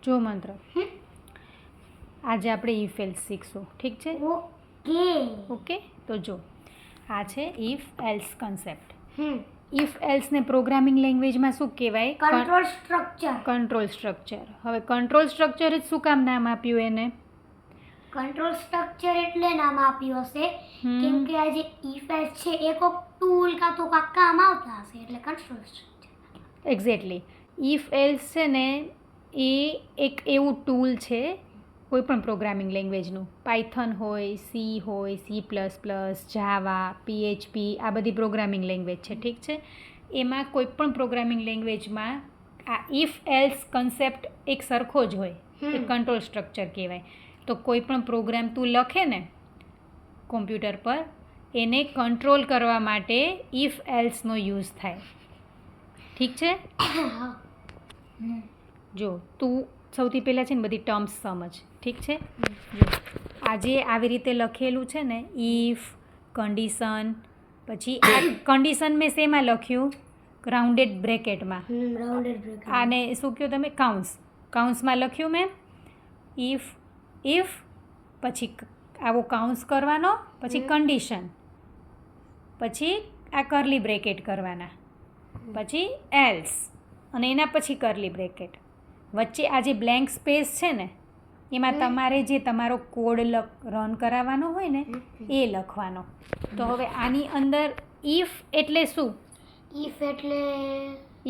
જો મંત્ર આજે આપણે ઇફ એલ્સ શીખશું, ઠીક છે? ઓકે, તો જો આ છે if else concept. If else ને પ્રોગ્રામિંગ લેંગ્વેજમાં શું કહેવાય? Control structure. હવે કંટ્રોલ સ્ટ્રક્ચર જ શું કામ નામ આપ્યું એને? કંટ્રોલ સ્ટ્રક્ચર એટલે નામ આપ્યું હશે કેમ કે આ જે ઇફ એલ્સ છે એ કોક ટૂલ કાં તો કાંક કામ આવતા હશે એટલે control structure. Exactly. If else છે ને એ એક એવું ટૂલ છે કોઈ પણ પ્રોગ્રામિંગ લેંગ્વેજનું. પાયથન હોય, સી હોય, C++, જાવા, PHP, આ બધી પ્રોગ્રામિંગ લેંગ્વેજ છે, ઠીક છે? એમાં કોઈ પણ પ્રોગ્રામિંગ લેંગ્વેજમાં આ ઇફ એલ્સ કન્સેપ્ટ એક સરખો જ હોય, એ કંટ્રોલ સ્ટ્રક્ચર કહેવાય. તો કોઈ પણ પ્રોગ્રામ તું લખે ને કોમ્પ્યુટર પર, એને કંટ્રોલ કરવા માટે ઇફ એલ્સનો યુઝ થાય, ઠીક છે? જો તું સૌથી પહેલાં છે ને બધી ટર્મ્સ સમજ, ઠીક છે? જો આજે આવી રીતે લખેલું છે ને ઇફ, કન્ડિશન, પછી આ કન્ડિશન મેં શેમાં લખ્યું? રાઉન્ડેડ બ્રેકેટમાં. આને શું કહ્યું તમે? કાઉન્સમાં લખ્યું મેં ઇફ પછી આવો કાઉન્સ કરવાનો, પછી કન્ડિશન, પછી આ કરલી બ્રેકેટ કરવાના, પછી એલ્સ, અને એના પછી કરલી બ્રેકેટ. વચ્ચે આ જે બ્લેન્ક સ્પેસ છે ને એમાં તમારે જે તમારો કોડ રન કરાવવાનો હોય ને એ લખવાનો. તો હવે આની અંદર ઇફ એટલે શું? ઇફ એટલે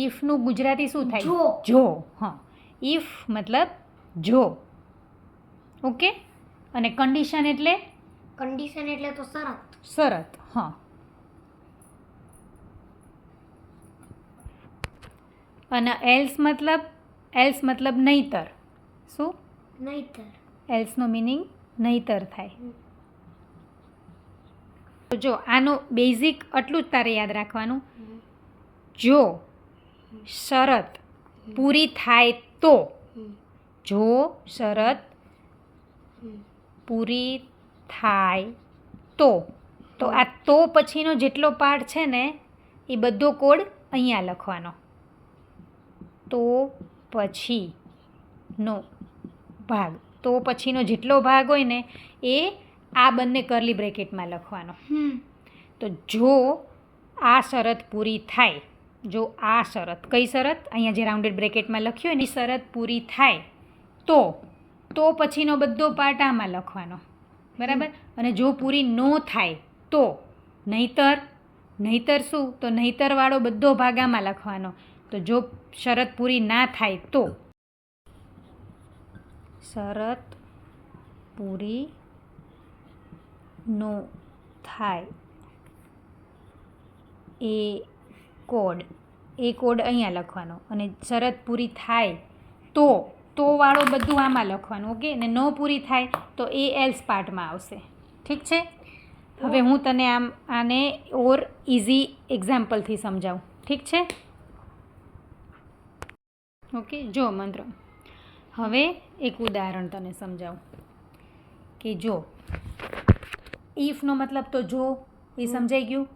ઇફનું ગુજરાતી શું થાય? જો. હા, ઇફ મતલબ જો. ઓકે. અને કન્ડિશન એટલે? કન્ડિશન એટલે તો શરત. હા. અને એલ્સ મતલબ નહીતર. શું? નહીતર. એલ્સનો મિનિંગ નહીતર થાય. તો જો આનું બેઝિક આટલું જ તારે યાદ રાખવાનું. જો શરત પૂરી થાય તો, જો શરત પૂરી થાય તો આ તો પછીનો જેટલો પાર્ટ છે ને એ બધો કોડ અહીંયા લખવાનો. તો પછીનો ભાગ, તો પછીનો જેટલો ભાગ હોય ને એ આ બંને કરલી બ્રેકેટમાં લખવાનો. તો જો આ શરત પૂરી થાય, જો આ શરત, કઈ શરત? અહીંયા જે રાઉન્ડેડ બ્રેકેટમાં લખ્યું હોય ને એ શરત પૂરી થાય તો પછીનો બધો પાર્ટ આમાં લખવાનો, બરાબર? અને જો પૂરી ન થાય તો નહીતર શું? તો નહીતરવાળો બધો ભાગ આમાં લખવાનો. તો જો શરત પૂરી ના થાય તો, શરત પૂરી ન થાય એ કોડ અહીંયા લખવાનો. અને શરત પૂરી થાય તો વાળો બધું આમાં લખવાનું. ઓકે. ને ન પૂરી થાય તો એ એલ્સ પાર્ટમાં આવશે, ઠીક છે? હવે હું તને આને ઓર ઇઝી એક્ઝામ્પલથી સમજાવું, ઠીક છે? ઓકે. જો મંત્ર હવે એક ઉદાહરણ તને સમજાવું કે જો ઇફનો મતલબ તો જો, એ સમજાઈ ગયું.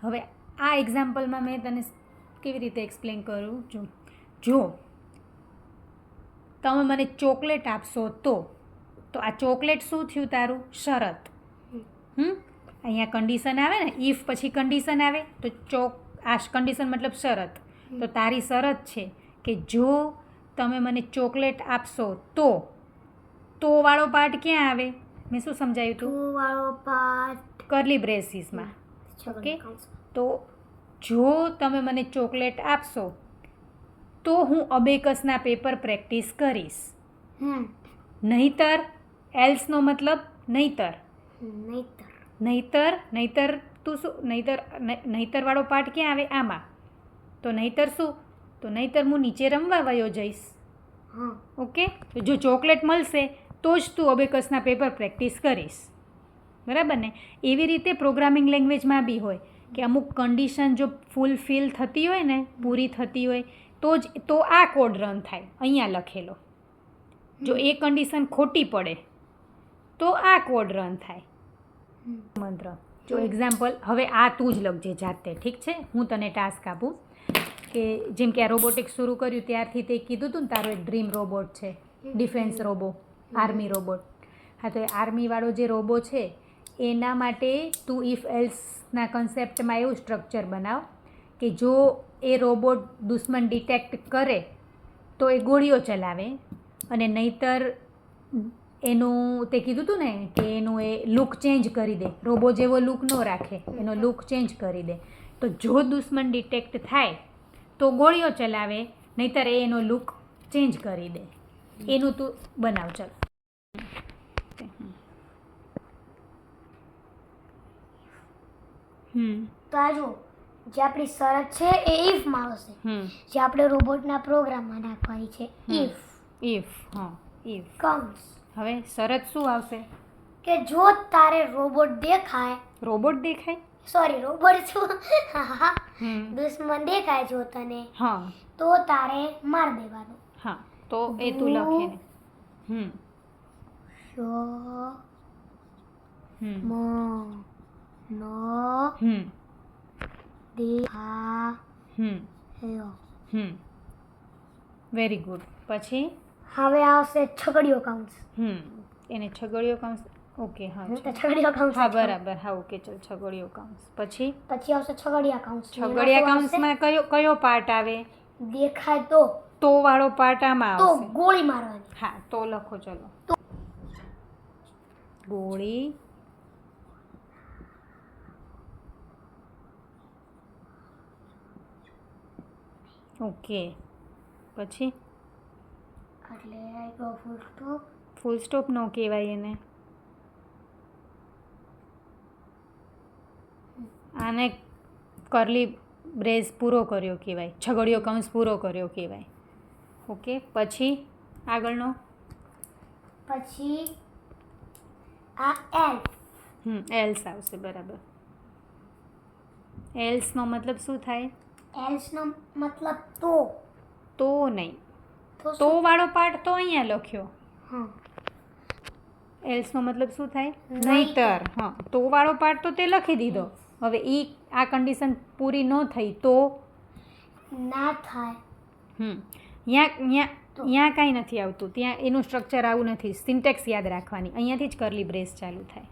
હવે આ એક્ઝામ્પલમાં મેં તને કેવી રીતે એક્સપ્લેન કરું? જો તમે મને ચોકલેટ આપશો તો આ ચોકલેટ શું થયું તારું? શરત. અહીંયા કન્ડિશન આવે ને, ઇફ પછી કન્ડિશન આવે તો આ કન્ડિશન મતલબ શરત. તો તારી શરત છે કે જો તમે મને ચોકલેટ આપશો તો વાળો પાર્ટ ક્યાં આવે? મેં શું સમજાયું હતું? તો વાળો પાર્ટ કરલી બ્રેસીસમાં. ઓકે. તો જો તમે મને ચોકલેટ આપશો તો હું અબેકસના પેપર પ્રેક્ટિસ કરીશ. નહીતર, એલ્સનો મતલબ નહીતર. તું શું? નહીતર વાળો પાર્ટ ક્યાં આવે? આમાં. તો નહીતર શું? તો નહીતર હું નીચે રમવા વયો જઈશ. ઓકે. તો જો ચોકલેટ મળશે તો જ તું અબેકસના પેપર પ્રેક્ટિસ કરીશ, બરાબર ને? એવી રીતે પ્રોગ્રામિંગ લેંગ્વેજમાં બી હોય કે અમુક કન્ડિશન જો ફૂલફિલ થતી હોય ને, પૂરી થતી હોય તો આ કોડ રન થાય અહીંયા લખેલો. જો એ કન્ડિશન ખોટી પડે તો આ કોડ રન થાય. મંત્ર જો એક્ઝામ્પલ હવે આ તું જ લખજે જાતે, ઠીક છે? હું તને ટાસ્ક આપું કે જેમ કે આ રોબોટિક્સ શરૂ કર્યું ત્યારથી તે કીધું હતું ને તારો એક ડ્રીમ રોબોટ છે, ડિફેન્સ રોબો, આર્મી રોબોટ. હા, તો એ આર્મીવાળો જે રોબો છે એના માટે તું ઇફ એલ્સના કન્સેપ્ટમાં એવું સ્ટ્રક્ચર બનાવ કે જો એ રોબોટ દુશ્મન ડિટેક્ટ કરે તો એ ગોળીઓ ચલાવે, અને નહીંતર એનું તે કીધું હતું ને કે એનું એ લુક ચેન્જ કરી દે, રોબો જેવો લુક ન રાખે, એનો લુક ચેન્જ કરી દે. તો જો દુશ્મન ડિટેક્ટ થાય તો ગોળીઓ ચલાવે, નહીંતર એ એનો લુક ચેન્જ કરી દે. એનું તું બનાવ. ચાલ. તો આ જો જે આપણી શરત છે એ ઇફમાં આવશે, જે આપણે રોબોટના પ્રોગ્રામમાં નાખવાની છે. If if comes. હવે શરત શું આવશે? કે જો તારે રોબોટ દેખાય, રોબોટ દેખાય, સોરી રોબોટ શું, દુશ્મન દેખાય જો તને, હા, તો તારે માર દેવાનું. હા, તો એ તું લખે ને. શો મ નો દેખાયો. Very good. પછી હવે આવશે છગડીયો કૌંસ. એને છગડીયો કૌંસ. ઓકે, હા, છગડીયો કૌંસ. હા, બરાબર. હા, ઓકે, ચાલ, છગડીયો કૌંસ. પછી આવશે છગડીયા કૌંસ. છગડીયા કૌંસમાં કયો પાર્ટ આવે? દેખાય તો વાળો પાર્ટ આમાં તો આવશે. ગોળી મારવાની. હા, તો લખો. ચલો, ગોળી ઓકે. પછી એટલે ફૂલ સ્ટોપ નો કહેવાય એને. આને કરલી બ્રેસ પૂરો કર્યો કહેવાય, છગડીયો કૌંસ પૂરો કર્યો કહેવાય. ઓકે. પછી આગળનો પછી આ એલ. એલ્સ આવશે. બરાબર. એલ્સનો મતલબ શું થાય? એલ્સ નો મતલબ તો નહીં, તો વાળો પાર્ટ તો અહીંયા લખ્યો. એલ્સનો મતલબ શું થાય? નહીંતર. હા, તો વાળો પાર્ટ તો તે લખી દીધો. હવે આ કન્ડિશન પૂરી ન થઈ તો ના થાય. ત્યાં કાંઈ નથી આવતું, ત્યાં એનું સ્ટ્રક્ચર આવું નથી. સિન્ટેક્સ યાદ રાખવાની, અહીંયાથી જ કરલી બ્રેસ ચાલુ થાય.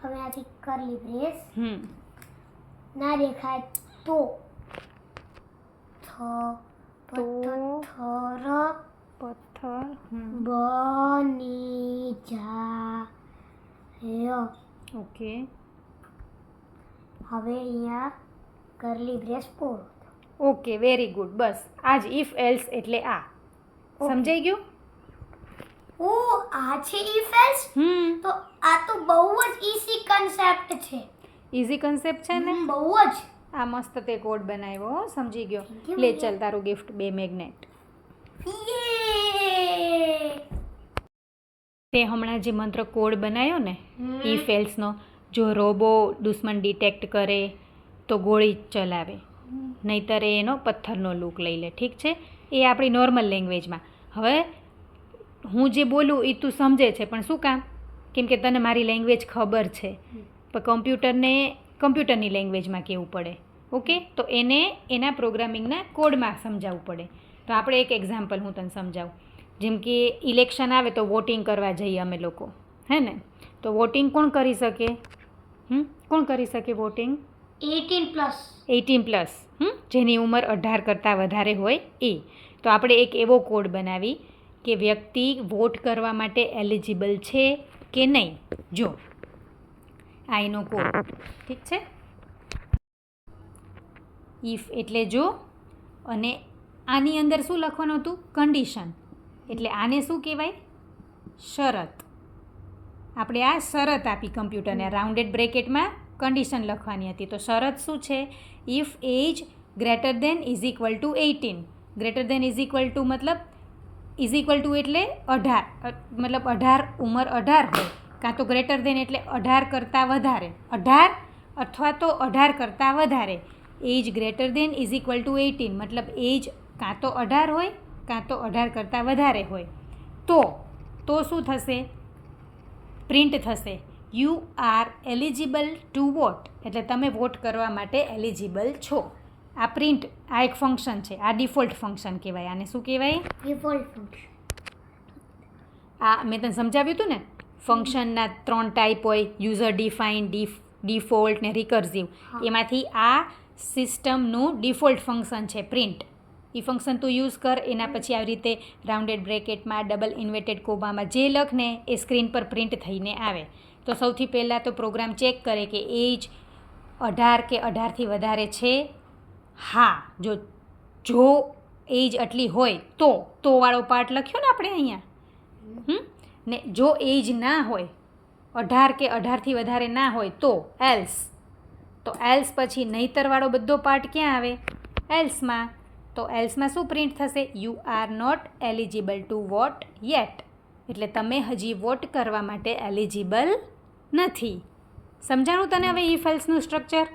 હવે આથી કરલી બ્રેસ ના દેખાય તો પથ્થર બની જાય. ઓકે. હવે અહીંયા કરલી બ્રેસ પૂરો. Okay, very good. બસ આ જ ઇફ એલ્સ એટલે આ. સમજાઈ ગયું? ઓ આ છે ઇફ એલ્સ. તો આ તો બહુ જ ઈઝી કન્સેપ્ટ છે. ઈઝી કન્સેપ્ટ છે ને? બહુ જ. આ મસ્ત તે કોડ બનાવ્યો. સમજી ગયો. લે ચાલ, તારું ગિફ્ટ 2 મેગ્નેટ. તે હમણાં જે મંત્ર કોડ બનાવ્યો ને ઇફ એલ્સનો, જો રોબો દુશ્મન ડિટેક્ટ કરે તો ગોળી ચલાવે, નહીંતર એનો પથ્થરનો લુક લઈ લે. ઠીક છે? એ આપણી નોર્મલ લેંગ્વેજમાં. હવે હું જે બોલું એ તું સમજે છે, પણ શું કામ? કેમ કે તને મારી લેંગ્વેજ ખબર છે, પણ કમ્પ્યુટરને કમ્પ્યુટરની લેંગ્વેજમાં કહેવું પડે. ઓકે? તો એને એના પ્રોગ્રામિંગના કોડમાં સમજાવવું પડે. તો આપણે એક એક્ઝામ્પલ હું તને સમજાવું. જેમ કે ઇલેક્શન આવે તો વોટિંગ કરવા જઈએ અમે લોકો, હે ને? તો વોટિંગ કોણ કરી શકે? કોણ કરી શકે વોટિંગ? 18+. જેની ઉંમર 18 કરતાં વધારે હોય એ. તો આપણે એક એવો કોડ બનાવી કે વ્યક્તિ વોટ કરવા માટે એલિજિબલ છે કે નહીં. જો આ એનો કોડ. ઠીક છે? ઇફ એટલે જો, અને આની અંદર શું લખવાનું હતું? કન્ડિશન. એટલે આને શું કહેવાય? શરત. આપણે આ શરત આપી કમ્પ્યુટરને, રાઉન્ડેડ બ્રેકેટમાં કન્ડિશન લખવાની હતી. તો શરત શું છે? If age greater than is equal to 18. Greater than is equal to મતલબ ઇઝ ઇક્વલ ટુ એટલે 18, મતલબ 18, ઉંમર 18 હોય, કાં તો ગ્રેટર દેન એટલે 18 કરતાં વધારે, 18 અથવા તો 18 કરતાં વધારે. Age greater than is equal to 18 મતલબ એજ કાં તો 18 હોય કાં તો 18 કરતાં વધારે હોય. તો શું થશે? પ્રિન્ટ થશે you are eligible to vote, એટલે તમે વોટ કરવા માટે એલિજિબલ છો. આ પ્રિન્ટ, આ એક ફંક્શન છે. આ ડિફોલ્ટ ફંક્શન કહેવાય. આને શું કહેવાય? Default function. આ મેં તને સમજાવ્યું હતું ને ફંક્શનના 3 ટાઈપ હોય યુઝર ડિફાઇન ડિફોલ્ટ ને રિકર્સિવ. હા. એમાંથી આ સિસ્ટમનું ડિફોલ્ટ ફંક્શન છે પ્રિન્ટ. એ ફંક્શન તું યુઝ કર. એના પછી આવી રીતે રાઉન્ડેડ બ્રેકેટમાં ડબલ ઇન્વેટેડ કોબામાં જે લખ ને એ સ્ક્રીન પર પ્રિન્ટ થઈને આવે. તો સૌથી પહેલાં તો પ્રોગ્રામ ચેક કરે કે એજ 18 કે 18થી વધારે છે. હા, જો એજ આટલી હોય તો વાળો પાર્ટ લખ્યો ને આપણે અહીંયા. ને જો એજ ના હોય 18 કે 18થી વધારે ના હોય તો એલ્સ. તો એલ્સ પછી નહીતરવાળો બધો પાર્ટ ક્યાં આવે? એલ્સમાં. તો એલ્સમાં શું પ્રિન્ટ થશે? You are not eligible to vote yet. એટલે તમે હજી વોટ કરવા માટે એલિજિબલ નથી. સમજાણું તને હવે ઇફ એલ્સનું સ્ટ્રક્ચર?